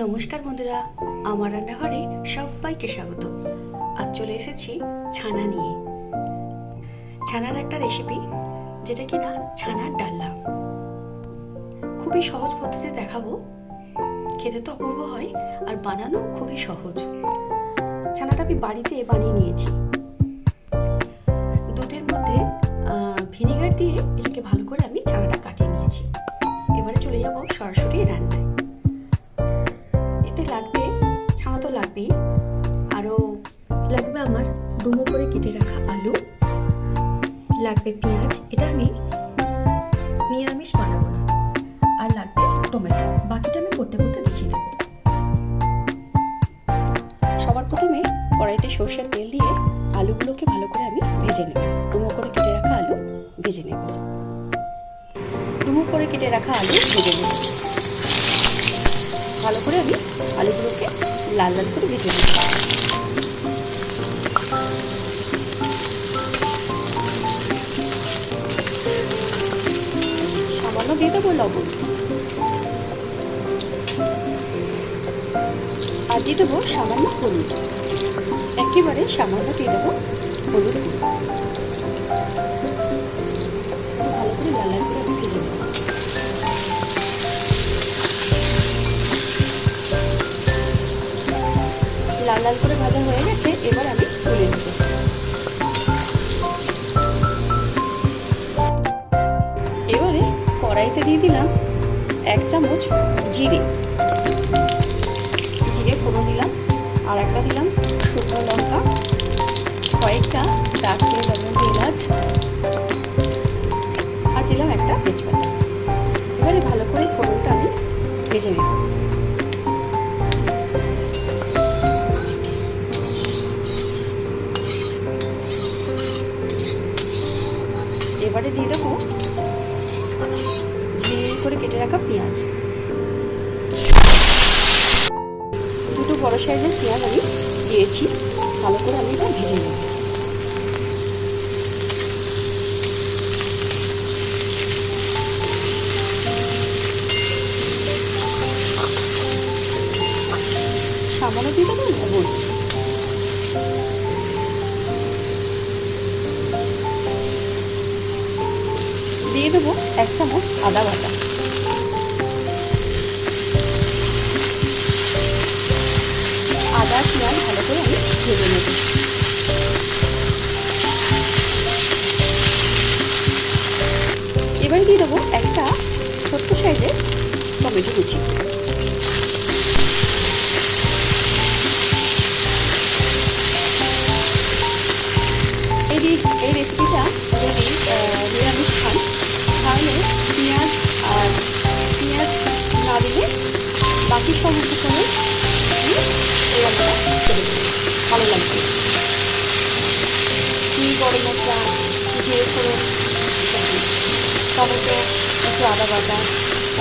নমস্কার বন্ধুরা, আমার রান্নাঘরে সবাইকে স্বাগত। আজ চলে এসেছি ছানা নিয়ে। ছানার একটা রেসিপি, যেটা কিনা ছানার ডালনা। খুবই সহজ পদ্ধতিতে দেখাবো। খেতে তো অপূর্ব হয় আর বানানো খুবই সহজ। ছানাটা আমি বাড়িতে বানিয়ে নিয়েছি। দুধের মধ্যে ভিনেগার দিয়ে এটাকে ভালো করে আমি ছানাটা কাটিয়ে নিয়েছি। এবারে চলে যাব সরাসরি রান্নায়। এতে লাগবে ছানা তো লাগবেই, আরও লাগবে আমার ডুমো করে কেটে রাখা আলু, লাগবে পেঁয়াজ, এটা আমি নিরামিষ বানাবো না, আর লাগবে টমেটো। বাকিটা আমি করতে করতে দেখিয়ে দেবো। সবার প্রথমে কড়াইতে সর্ষের তেল দিয়ে আলুগুলোকে ভালো করে আমি ভেজে নেব। ডুমো করে কেটে রাখা আলু ভেজে নেব। ডুমো করে কেটে রাখা আলু ভেজে নেব। ভালো করে আমি আলুগুলোকে লাল লাল করে ভেজে নেব। সামান্য দিয়ে দেবো লবণ, আর দিয়ে দেবো সামান্য হলুদ। একেবারে সামান্য দিয়ে দেবো হলুদ গুঁড়ো। ভালো করে লাল লাল করে আমি ভেজে নেব। লাল লাল করে ভাজা হয়ে গেছে, এবার আমি তুলে নেব। এবারে কড়াইতে দিয়ে দিলাম 1 চামচ জিরে ফোড়ন দিলাম, আর একটা দিলাম শুকনো লঙ্কা, কয়েকটা দারচিনি, লবঙ্গ, এলাচ, আর দিলাম একটা তেজপাতা। এবারে ভালো করে ফোড়নটা আমি ভেজে নেব। এবারে দিয়ে দেবো ঝিরিঝিরি করে কেটে রাখা পেঁয়াজ। দুটো বড় সাইজের পেঁয়াজ আমি দিয়েছি। ভালো করে আমি এটা ভেজে নেব। সামান্য দিয়ে দেবো লবণ। দিয়ে দেবো 1 চামচ আদা বাটা। আদা পেঁয়াজ ভালো করে আমি ভেজে নেব। এবার দিয়ে দেবো একটা ছোট্ট সাইজের টমেটো কুচি। এই রেসিপিটা যদি নিরামিষ খান, তাহলে পেঁয়াজ না দিলে বাকি সব উপকরণ ভালো লাগবে। ঘি, গরম মশলা, জিরে ফোড়ন, টমেটো, একটু আদা বাটা,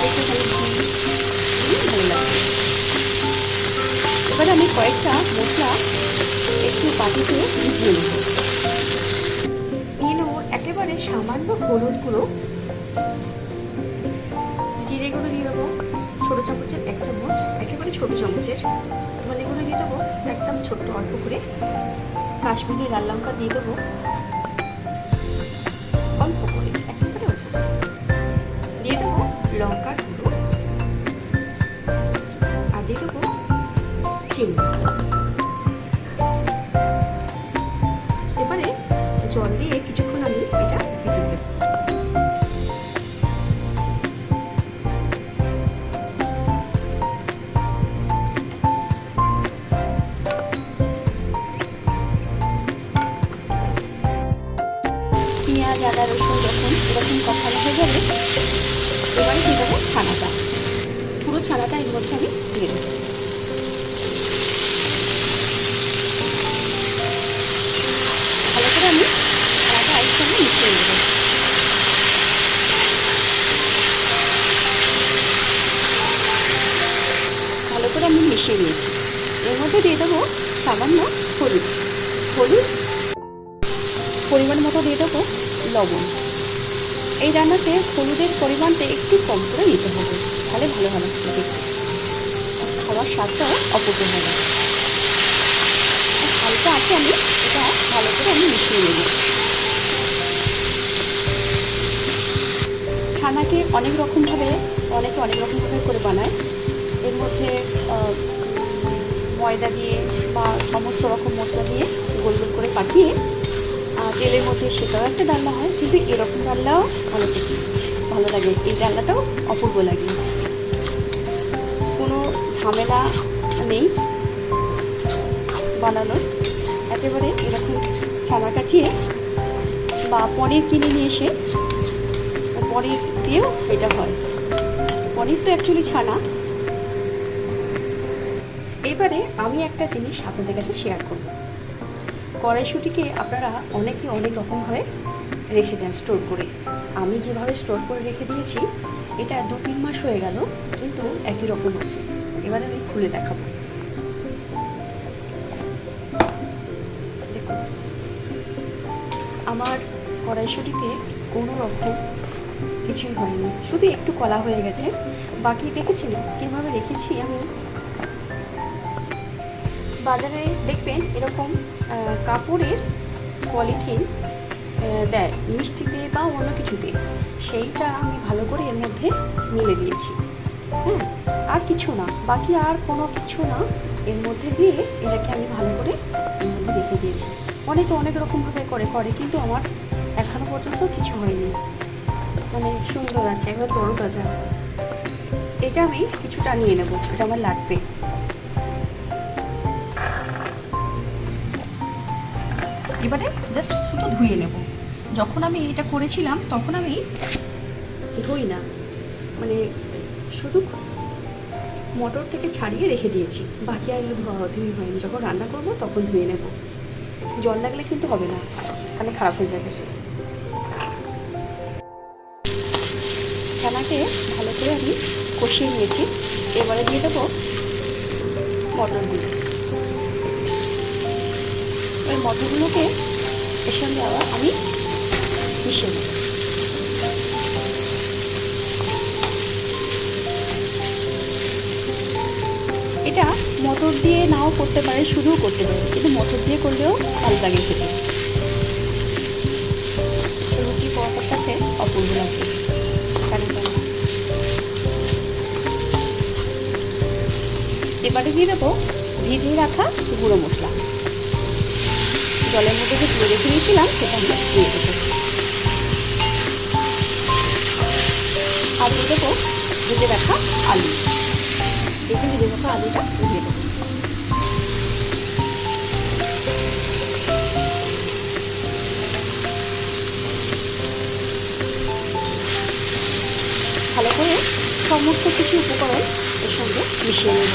একটুখানি ঘি, ভালো লাগবে। এবারে আমি কয়েকটা মশলা একটু বাটিতে ভিজিয়ে নেব। নিয়ে নেবো একেবারে সামান্য হলুদ গুঁড়ো, জিরে গুঁড়ো দিয়ে দেবো ছোটো চামচের 1 চামচ, একেবারে ছোটো চামচের। ধনে গুঁড়ো দিয়ে দেবো একদম ছোট্ট অল্প করে। কাশ্মীরি লাল লঙ্কা দিয়ে দেবো অল্প করে, একেবারে অল্প করে। দিয়ে দেবো লঙ্কার গুঁড়ো, আর দিয়ে দেবো চিনি। এবারে জল দিয়ে কিছুক্ষণ আমি এটা ভিজিয়ে দেবো। পেঁয়াজ, আদা, রসুন যখন এরকম কষানো হয়ে যাবে, এবারে দিয়ে দেবো ছানাটা। পুরো ছানাটা এর মধ্যে আমি দিয়ে দেবো। ভালো করে আমি মিশিয়ে নিয়েছি। এর মধ্যে দিয়ে দেবো সামান্য হলুদ পরিমাণ মতো দিয়ে দেবো লবণ। এই রান্নাতে হলুদের পরিমাণটা একটু কম করে নিতে হবে, তাহলে ভালো হবে দেখতে। খাওয়ার খাওয়ার স্বাদটাও অপূর্ব হয়। হালকা আছে আমি এটা ভালো করে আমি মিশিয়ে নেব। ছানাকে অনেক রকমভাবে করে বানায়। এর মধ্যে ময়দা দিয়ে বা সমস্ত রকম মশলা দিয়ে গোল গোল করে পাকিয়ে তেলের মধ্যে সেটাও একটা ডালনা হয়, কিন্তু এরকম ডালনাও অনেক ভালো লাগে। এই ডালনাটাও অপূর্ব লাগে, কোনো ঝামেলা নেই বানানোর। একেবারে এরকম ছানা কাটিয়ে বা পনির কিনে নিয়ে এসে পনির দিয়েও এটা হয়। পনির তো অ্যাকচুয়ালি ছানা। এবারে আমি একটা জিনিস আপনাদের কাছে শেয়ার করব। কড়াইশুঁটিকে আপনারা অনেকে অনেক রকমভাবে রেখে দেন স্টোর করে। আমি যেভাবে স্টোর করে রেখে দিয়েছি এটা 2-3 মাস হয়ে গেল, কিন্তু একই রকম আছে। এবারে আমি খুলে দেখাবো। দেখুন, আমার কড়াইশুঁটিতে কোনো রকম কিছুই হয়নি, শুধু একটু কলা হয়ে গেছে। বাকি দেখেছেন কীভাবে রেখেছি আমি। বাজারে দেখবেন এরকম কাপড়ের পলিথিন দেয় মিষ্টিতে বা অন্য কিছুতে, সেইটা আমি ভালো করে এর মধ্যে মিলে দিয়েছি। হ্যাঁ, আর কিছু না, বাকি আর কোনো কিছু না। এর মধ্যে দিয়ে এটাকে আমি ভালো করে এর মধ্যে রেখে দিয়েছি। অনেকে অনেক রকমভাবে করে, কিন্তু আমার এখনও পর্যন্ত কিছু হয়নি। মানে সুন্দর আছে, একবার তরতাজা। এটা আমি কিছুটা নিয়ে নেব, এটা আমার লাগবে। এবারে জাস্ট শুধু ধুয়ে নেব। যখন আমি এটা করেছিলাম তখন আমি ধুই না, মানে শুধু মোটর থেকে ছাড়িয়ে রেখে দিয়েছি। বাকি আর এগুলো ধুই হয়নি। যখন রান্না করব তখন ধুয়ে নেব। জল লাগলে কিন্তু হবে না, তাহলে খারাপ হয়ে যাবে। ছানাকে ভালো করে আমি কষিয়ে নিয়েছি। এবারে দিয়ে দেবো মটরগুলো। ওই মটরগুলোকে এর সঙ্গে আবার আমি মিশিয়ে নেব। এটা মটর দিয়ে নাও করতে পারে, শুধুও করতে পারে, কিন্তু মটর দিয়ে করলেও ভালো লাগে খেতে। রুটি পরোটার সাথে অপূর্ব লাগবে। এবারে দিয়ে দেবো ভিজিয়ে রাখা গুঁড়ো মশলা। জলের মধ্যে যে তুলে রেখে দিয়েছিলাম সেটা আমরা দিয়ে দেবো। আর দিয়ে দেবো ভেজে রাখা আলু। এই যে ভেজে রাখা আলুটা দিয়ে দেবো। ভালো করে সমস্ত কিছু উপকরণ এর সঙ্গে মিশিয়ে নেব।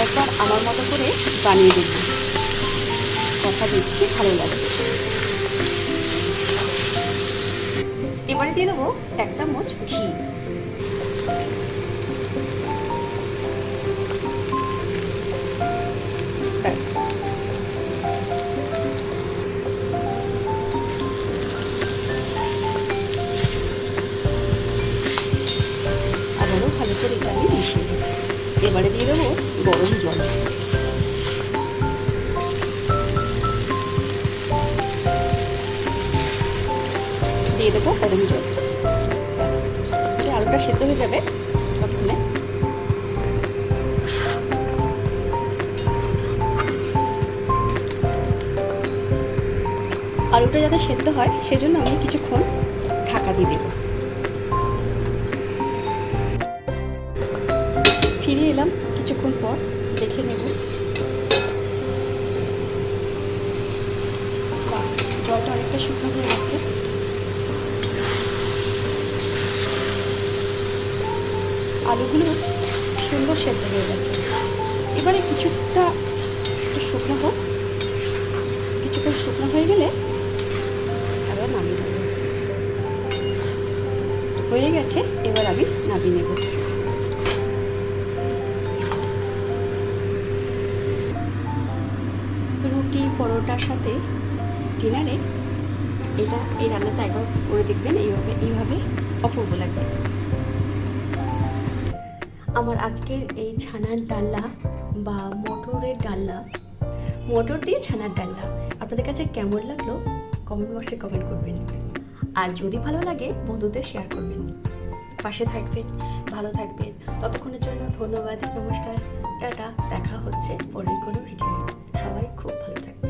একবার আমার মতো করে বানিয়ে দেব, কথা দিচ্ছি ভালো লাগবে। এবারে দিয়ে দেবো 1 চামচ ঘি। ব্যাস, আবারও ভালো করে এটা আমি মিশিয়ে দেবো। এবারে দিয়ে দেবো গরম জল। দিয়ে দেবো গরম জল। ব্যাস, আলুটা সেদ্ধ হয়ে যাবে ততক্ষণে। আলুটা যাতে সেদ্ধ হয় সেজন্য আমি কিছুক্ষণ ঢাকা দিয়ে দেবো। ফিরে এলাম কিছুক্ষণ পর, দেখে নেব। জলটা অনেকটা শুকনো হয়ে গেছে। আলুগুলো সুন্দর সেদ্ধ হয়ে গেছে। এবারে কিছুটা শুকনো হোক, কিছুক্ষণ শুকনো হয়ে গেলে আবার নামিয়ে নেব। হয়ে গেছে, এবার আমি নামিয়ে নেব। রুটি পরোটার সাথে ডিনারে এই রান্নাটা একবার করে দেখবেন। এইভাবে অপূর্ব লাগবে। আমার আজকের এই ছানার ডালনা বা মটরের ডালনা, মটর দিয়ে ছানার ডালনা আপনাদের কাছে কেমন লাগলো কমেন্ট বক্সে কমেন্ট করবেন। আর যদি ভালো লাগে বন্ধুদের শেয়ার করবেন। পাশে থাকবেন, ভালো থাকবেন। ততক্ষণের জন্য ধন্যবাদ, নমস্কার, টাটা। দেখা হচ্ছে পরের কোনো ভিডিও। সবাই খুব ভালো থাকবেন।